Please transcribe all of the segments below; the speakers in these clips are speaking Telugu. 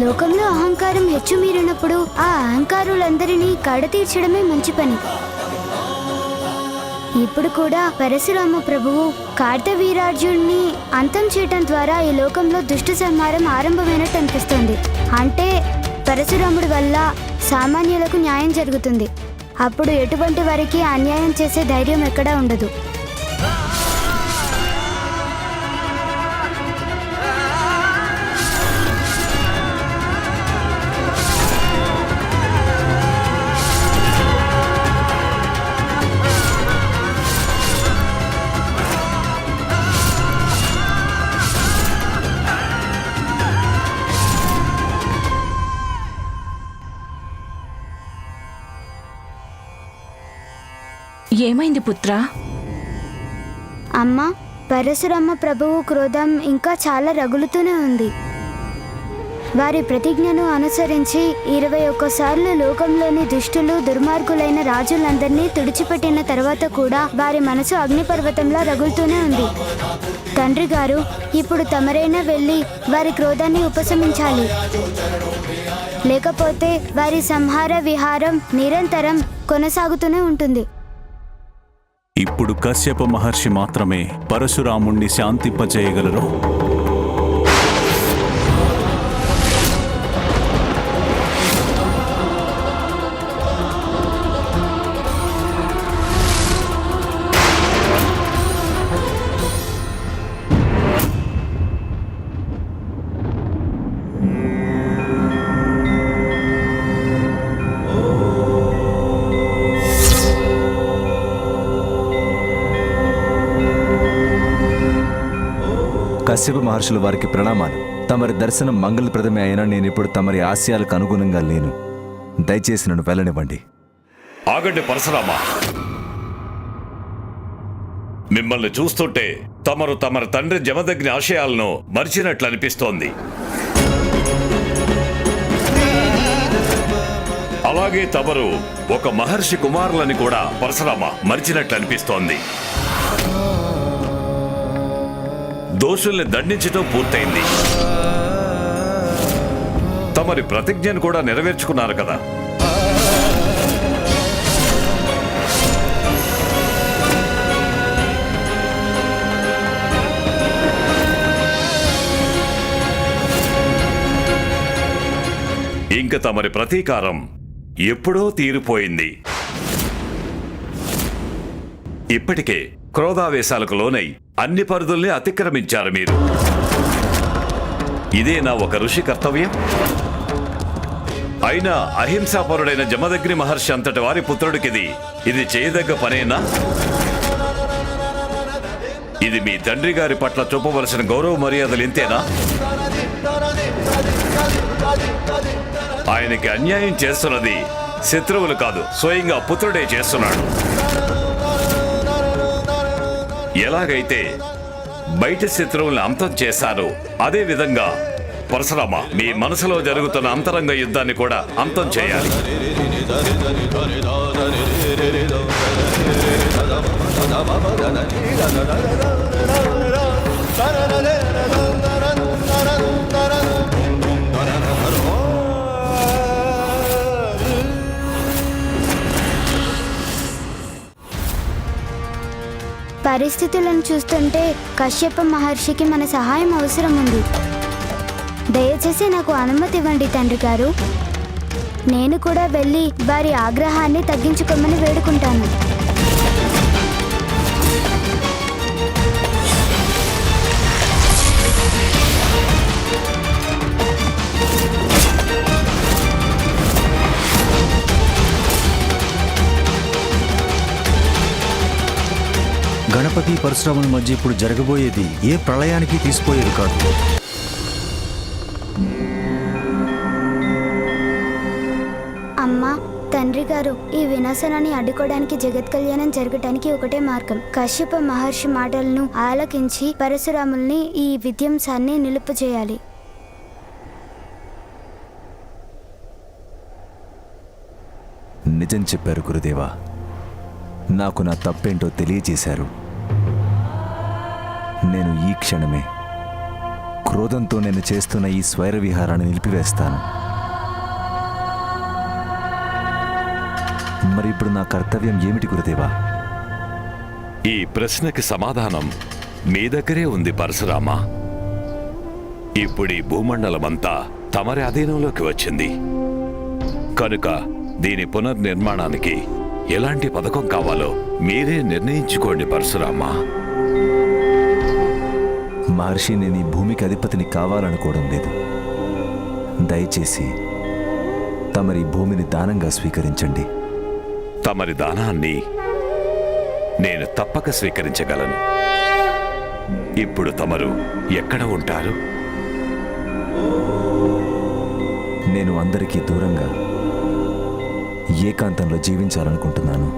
లోకంలో అహంకారం హెచ్చుమీరినప్పుడు ఆ అహంకారులందరినీ కడతీర్చడమే మంచి పని. ఇప్పుడు కూడా పరశురామ ప్రభువు కార్తవీర్యార్జునుడిని అంతం చేయటం ద్వారా ఈ లోకంలో దుష్ట సంహారం ఆరంభమైనట్టు అనిపిస్తుంది. అంటే పరశురాముడి వల్ల సామాన్యులకు న్యాయం జరుగుతుంది. అప్పుడు ఎటువంటి వారికి అన్యాయం చేసే ధైర్యం ఎక్కడా ఉండదు. ఏమైంది పుత్రా? అమ్మా, పరశురామ ప్రభువు క్రోధం ఇంకా చాలా రగులుతూనే ఉంది. వారి ప్రతిజ్ఞను అనుసరించి 21 సార్లు లోకంలోని దుష్టులు దుర్మార్గులైన రాజులందరినీ తుడిచిపెట్టిన తర్వాత కూడా వారి మనసు అగ్నిపర్వతంలా రగులుతూనే ఉంది. తండ్రి గారు, ఇప్పుడు తమరైనా వెళ్ళి వారి క్రోధాన్ని ఉపశమించాలి. లేకపోతే వారి సంహార విహారం నిరంతరం కొనసాగుతూనే ఉంటుంది. ఇప్పుడు కశ్యప మహర్షి మాత్రమే పరశురాముణ్ణి శాంతింపజేయగలరు. కశ్యప మహర్షుల వారికి ప్రణామాలు. తమరి దర్శనం మంగళప్రదమే అయినా నేనిప్పుడు తమరి ఆశయాలకు అనుగుణంగా లేను. దయచేసి నన్ను వెళ్ళనివ్వండి. ఆగండి పరశురామ, మిమ్మల్ని చూస్తుంటే తమరి తండ్రి జమదగ్ని ఆశయాలను మరిచినట్లు అనిపిస్తోంది. అలాగే తమరు ఒక మహర్షి కుమారులని కూడా పరశురామ మరిచినట్లు అనిపిస్తోంది. దోషుల్ని దండించడం పూర్తయింది. తమరి ప్రతిజ్ఞను కూడా నెరవేర్చుకున్నారు కదా. ఇంక తమరి ప్రతీకారం ఎప్పుడో తీరిపోయింది. ఇప్పటికే క్రోధావేశాలకు లోనై అన్ని పరిధుల్ని అతిక్రమించారు మీరు. ఇదేనా ఒక ఋషి కర్తవ్యం? అయినా అహింసాపరుడైన జమదగ్ని మహర్షి అంతటి వారి పుత్రుడికిది ఇది చేయదగ్గ పనేనా? ఇది మీ తండ్రి గారి పట్ల చూపవలసిన గౌరవ మర్యాదలు ఇంతేనా? ఆయనకి అన్యాయం చేస్తున్నది శత్రువులు కాదు, స్వయంగా పుత్రుడే చేస్తున్నాడు. ఎలాగైతే బయట శత్రువుల్ని అంతం చేశారో అదే విధంగా పరశురామ మీ మనసులో జరుగుతున్న అంతరంగ యుద్ధాన్ని కూడా అంతం చేయాలి. పరిస్థితులను చూస్తుంటే కశ్యప మహర్షికి మన సహాయం అవసరం ఉంది. దయచేసి నాకు అనుమతి ఇవ్వండి తండ్రి గారు. నేను కూడా వెళ్ళి వారి ఆగ్రహాన్ని తగ్గించుకోమని వేడుకుంటాను. గణపతి పరశురాముల మధ్య ఇప్పుడు జరగబోయేది ఏ ప్రళయానికి తీసిపోయేది కాదు. అమ్మా, తండ్రి గారు, ఈ వినాశనాన్ని అడ్డుకోవడానికి జగత్ కళ్యాణం జరగటానికి ఒకటే మార్గం. కశ్యప మహర్షి మాటలను ఆలకించి పరశురాముల్ని ఈ విధ్వంసాన్ని నిలుపుచేయాలి. నిజం చెప్పారు గురుదేవా. నాకు నా తప్పేంటో తెలియజేశారు. నేను ఈ క్షణమే క్రోధంతో నేను చేస్తున్న ఈ స్వైర విహారాన్ని నిలిపివేస్తాను. మరి ఇప్పుడు నా కర్తవ్యం ఏమిటి గురుదేవా? ఈ ప్రశ్నకి సమాధానం మీ దగ్గరే ఉంది పరశురామ. ఇప్పుడు ఈ భూమండలమంతా తమరి అధీనంలోకి వచ్చింది కనుక దీని పునర్నిర్మాణానికి ఎలాంటి పథకం కావాలో మీరే నిర్ణయించుకోండి పరశురామ. మహర్షి, నేను ఈ భూమికి అధిపతిని కావాలనుకోవడం లేదు. దయచేసి తమరి భూమిని దానంగా స్వీకరించండి. తమరి దానాన్ని నేను తప్పక స్వీకరించగలను. ఇప్పుడు తమరు ఎక్కడ ఉంటారు? నేను అందరికీ దూరంగా ఏకాంతంలో జీవించాలనుకుంటున్నాను.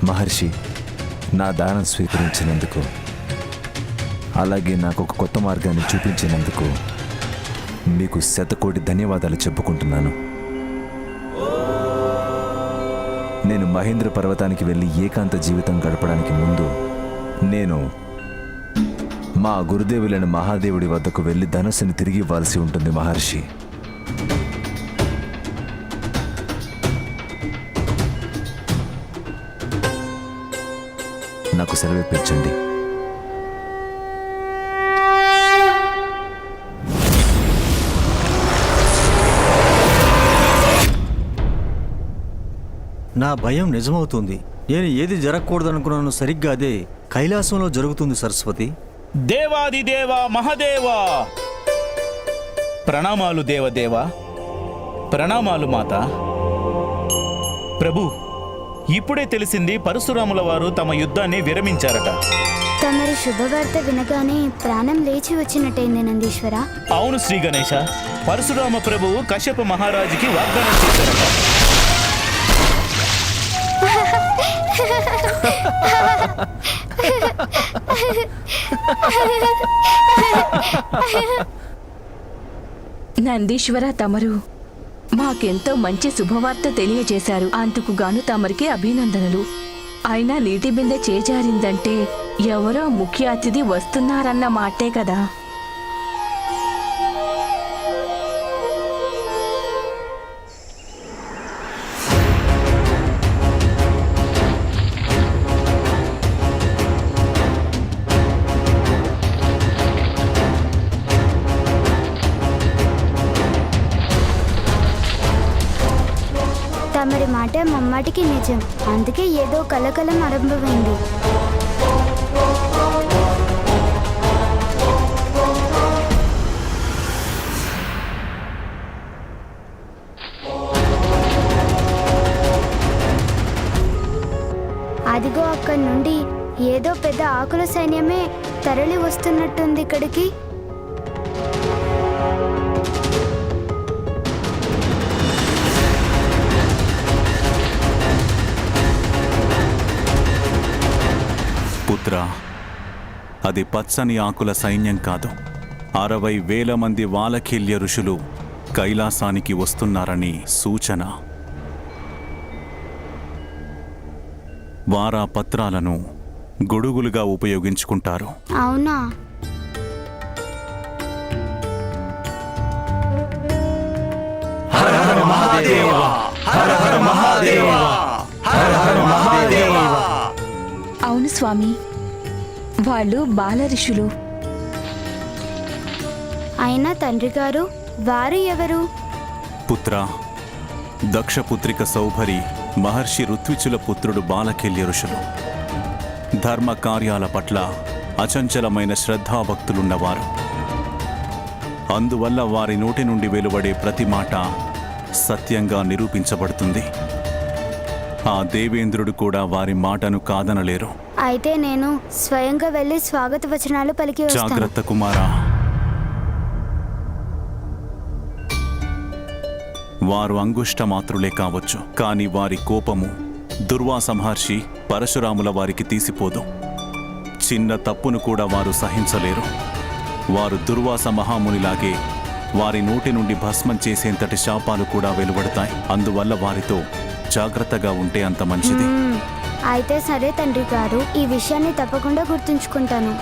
మహర్షి, నా దానం స్వీకరించినందుకు, అలాగే నాకు ఒక కొత్త మార్గాన్ని చూపించినందుకు మీకు శతకోటి ధన్యవాదాలు చెప్పుకుంటున్నాను. నేను మహేంద్ర పర్వతానికి వెళ్ళి ఏకాంత జీవితం గడపడానికి ముందు నేను మా గురుదేవులైన మహాదేవుడి వద్దకు వెళ్ళి ధనుస్సుని తిరిగి ఇవ్వాల్సి ఉంటుంది మహర్షి. నాకు సెలవిప్పించండి. నా భయం నిజమవుతుంది. నేను ఏది జరగకూడదనుకున్నాను సరిగ్గా అదే కైలాసంలో జరుగుతుంది సరస్వతి. దేవాదిదేవా మహాదేవా, ప్రణామాలు దేవదేవా, ప్రణామాలు మాత. ప్రభు, ఇప్పుడే తెలిసింది పరశురాముల వారు తమ యుద్ధాన్ని విరమించారట. తమరి శుభవార్త వినగానే ప్రాణం లేచి వచ్చినట్టయింది నందీశ్వర. అవును శ్రీ గణేశ, పరశురామ ప్రభువు కశ్యప మహారాజుకి వాగ్దానం చేశారట. నందీశ్వర తమరు మాకెంతో మంచి శుభవార్త తెలియజేశారు. అందుకు గాను తమరికి అభినందనలు. అయినా నీటి బిందె చేజారిందంటే ఎవరో ముఖ్య అతిథి వస్తున్నారన్న మాటే కదా. తమరి మాట మమ్మాటికి నిజం. అందుకే ఏదో కలకలం ఆరంభమైంది. అదిగో అక్కడి నుండి ఏదో పెద్ద ఆకుల సైన్యమే తరలి వస్తున్నట్టుంది ఇక్కడికి. పుత్ర, అది పచ్చని ఆకుల సైన్యం కాదు. 60,000 మంది వాలకీల్య ఋషులు కైలాసానికి వస్తున్నారని సూచన. వారా పత్రాలను గొడుగులుగా ఉపయోగించుకుంటారు. అవునా? అవును స్వామి, వాళ్ళు బాల ఋషులు. అయినా తండ్రి గారు, వారు ఎవరు? పుత్ర, దక్షపుత్రిక సౌభరి మహర్షి ఋత్విచుల పుత్రుడు బాలకేల్య ఋషులు. ధర్మ కార్యాల పట్ల అచంచలమైన శ్రద్ధాభక్తులున్నవారు. అందువల్ల వారి నోటి నుండి వెలువడే ప్రతి మాట సత్యంగా నిరూపించబడుతుంది. ఆ దేవేంద్రుడు కూడా వారి మాటను కాదనలేరు. అయితే నేను స్వయంగా వెళ్ళి స్వాగత వచనాలు పలికి వస్తాను. జాగ్రత్త కుమారా. వారు అంగుష్ట మాత్రులే కావచ్చు, కాని వారి కోపము దుర్వాస మహర్షి పరశురాముల వారికి తీసిపోదు. చిన్న తప్పును కూడా వారు సహించలేరు. వారు దుర్వాస మహామునిలాగే వారి నోటి నుండి భస్మం చేసేంతటి శాపాలు కూడా వెలువడతాయి. అందువల్ల వారితో జాగ్రత్తగా ఉంటే అంత మంచిది. అయితే సరే తండ్రి గారు, ఈ విషయాన్ని తప్పకుండా గుర్తుంచుకుంటాను.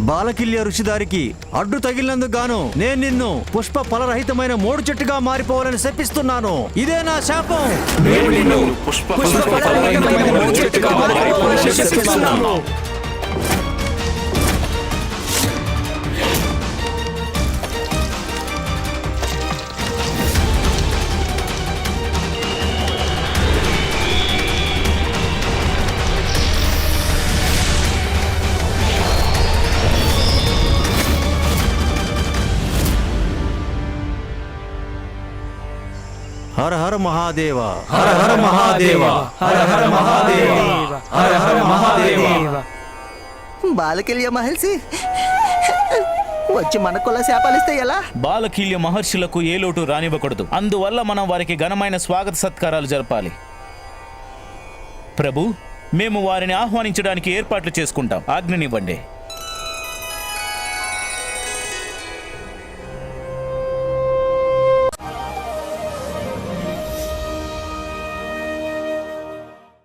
బాలకిల్య ఋషిదారికి అడ్డు తగిలినందుకు గాను నేను నిన్ను పుష్ప ఫలరహితమైన మోడు చెట్టుగా మారిపోవాలని శపిస్తున్నాను. ఇదే నా శాపం. హర హర మహాదేవ, హర హర మహాదేవ, హర హర మహాదేవ, హర హర మహాదేవ. బాలకిల్య మహర్షి వచ్చి మనకులా శాపాలిస్తే ఎలా? బాలకీల్య మహర్షులకు ఏ లోటు రానివ్వకూడదు. అందువల్ల మనం వారికి ఘనమైన స్వాగత సత్కారాలు జరపాలి. ప్రభు, మేము వారిని ఆహ్వానించడానికి ఏర్పాట్లు చేసుకుంటాం. ఆజ్ఞనివ్వండి.